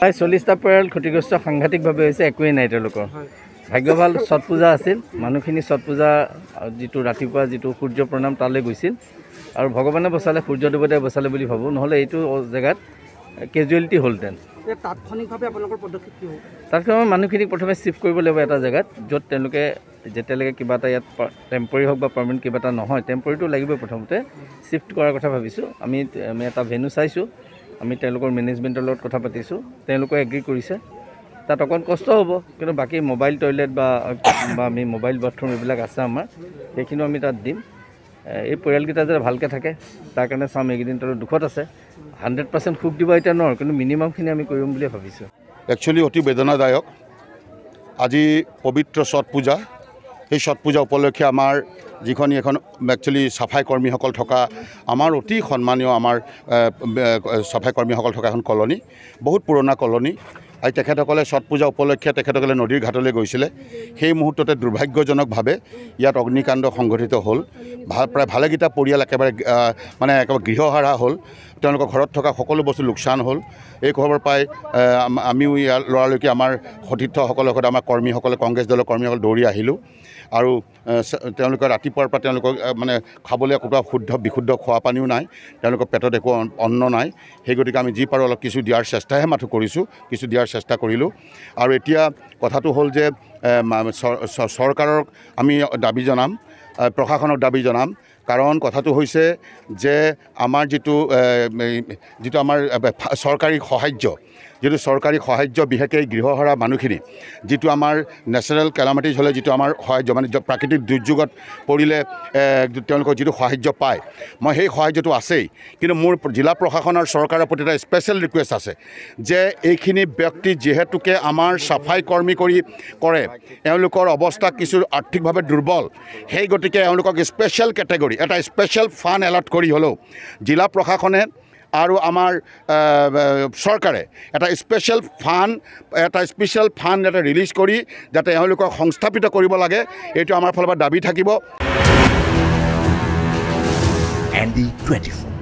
প্ৰায় 40টা পৰিয়াল ক্ষতিগ্ৰস্ত সাংঘাতিকভাৱে হৈছে, একোৱেই নাই তেওঁলোকৰ। ভাগ্য ভাল ছট পূজা আছিল, মানুহখিনি ছট পূজা যিটো ৰাতিপুৱা যিটো সূৰ্য প্ৰণাম তালৈ গৈছিল আৰু ভগৱানে বচালে, সূৰ্য দেৱতাই বচালে বুলি ভাবোঁ, নহ'লে এইটো জেগাত কেজুৱেলিটি হ'লহেঁতেন। তাৎক্ষণিকভাৱে আপোনালোকৰ পদক্ষেপ কি হ'ব? তাৎক্ষণিক মানুহখিনিক প্ৰথমে চিফ্ট কৰিব লাগিব এটা জেগাত, য'ত তেওঁলোকে যেতিয়ালৈকে কিবা এটা ইয়াত টেম্পৰী হওক বা পাৰ্মানেণ্ট কিবা এটা নহয়, টেম্পৰীটো লাগিবই প্ৰথমতে, চিফ্ট কৰাৰ কথা ভাবিছোঁ। আমি এটা ভেনু চাইছোঁ, আমি তেওঁলোকৰ মেনেজমেণ্টৰ লগত কথা পাতিছোঁ, তেওঁলোকে এগ্ৰী কৰিছে। তাত অকণ কষ্ট হ'ব, কিন্তু বাকী মোবাইল টয়লেট বা আমি মোবাইল বাথৰুম এইবিলাক আছে আমাৰ, সেইখিনিও আমি তাত দিম। এই পৰিয়ালকেইটা যাতে ভালকৈ থাকে তাৰ কাৰণে চাম। এইকেইদিন তেওঁলোক দুখত আছে, 100% সুখ দিব এতিয়া নোৱাৰোঁ, কিন্তু মিনিমামখিনি আমি কৰিম বুলিয়ে ভাবিছোঁ। একচুৱেলি অতি বেদনাদায়ক। আজি পবিত্ৰ ছট পূজা, সেই ছট পূজা উপলক্ষে আমাৰ যিখন এখন একচুৱেলি চাফাই কৰ্মীসকল থকা, আমাৰ অতি সন্মানীয় আমাৰ চাফাই কৰ্মীসকল থকা এখন কলনী, বহুত পুৰণা কলনী। আৰু তেখেতসকলে ছট পূজা উপলক্ষে তেখেতসকলে নদীৰ ঘাটলৈ গৈছিলে। সেই মুহূৰ্ততে দুৰ্ভাগ্যজনকভাৱে ইয়াত অগ্নিকাণ্ড সংঘটিত হ'ল। প্ৰায় ভালেকেইটা পৰিয়াল একেবাৰে গৃহহাৰা হ'ল, তেওঁলোকৰ ঘৰত থকা সকলো বস্তু লোকচান হ'ল। এই খবৰ পাই আমিও ইয়াৰ লৰালৰিকৈ আমাৰ সতীৰ্থসকলৰ লগত আমাৰ কৰ্মীসকলে, কংগ্ৰেছ দলৰ কৰ্মীসকল দৌৰি আহিলোঁ আৰু তেওঁলোকে ৰাতিপুৱাৰ পৰা তেওঁলোকক খাবলৈ একোটা বিশুদ্ধ খোৱা পানীও নাই, তেওঁলোকৰ পেটত একো অন্ন নাই। সেই গতিকে আমি যি পাৰোঁ অলপ কিছু দিয়াৰ চেষ্টাহে মাথো কৰিছোঁ, কিছু দিয়াৰ চেষ্টা কৰিলোঁ। আৰু এতিয়া কথাটো হ'ল যে চৰকাৰক আমি দাবী জনাম, প্ৰশাসনক দাবী জনাম। কাৰণ কথাটো হৈছে যে আমাৰ যিটো আমাৰ চৰকাৰী সাহায্য বিশেষকৈ গৃহহাৰা মানুহখিনি, যিটো আমাৰ নেচাৰেল কেলামিটিজ হ'লে যিটো আমাৰ সাহায্য প্ৰাকৃতিক দুৰ্যোগত পৰিলে তেওঁলোকৰ যিটো সাহায্য পায়, মই সেই সাহায্যটো আছেই। কিন্তু মোৰ জিলা প্ৰশাসন আৰু চৰকাৰৰ প্ৰতি এটা স্পেচিয়েল ৰিকুৱেষ্ট আছে যে এইখিনি ব্যক্তি যিহেতুকে আমাৰ চাফাই কৰ্মী কৰে, এওঁলোকৰ অৱস্থা কিছু আৰ্থিকভাৱে দুৰ্বল। সেই গতিকে এওঁলোকক স্পেচিয়েল কেটেগৰী এটা স্পেচিয়েল ফাণ্ড এলট কৰি হ'লেও জিলা প্ৰশাসনে আৰু আমাৰ চৰকাৰে এটা স্পেচিয়েল ফাণ্ড এটা ৰিলিজ কৰি যাতে এওঁলোকক সংস্থাপিত কৰিব লাগে, এইটো আমাৰ ফালৰ পৰা দাবী থাকিব। ND24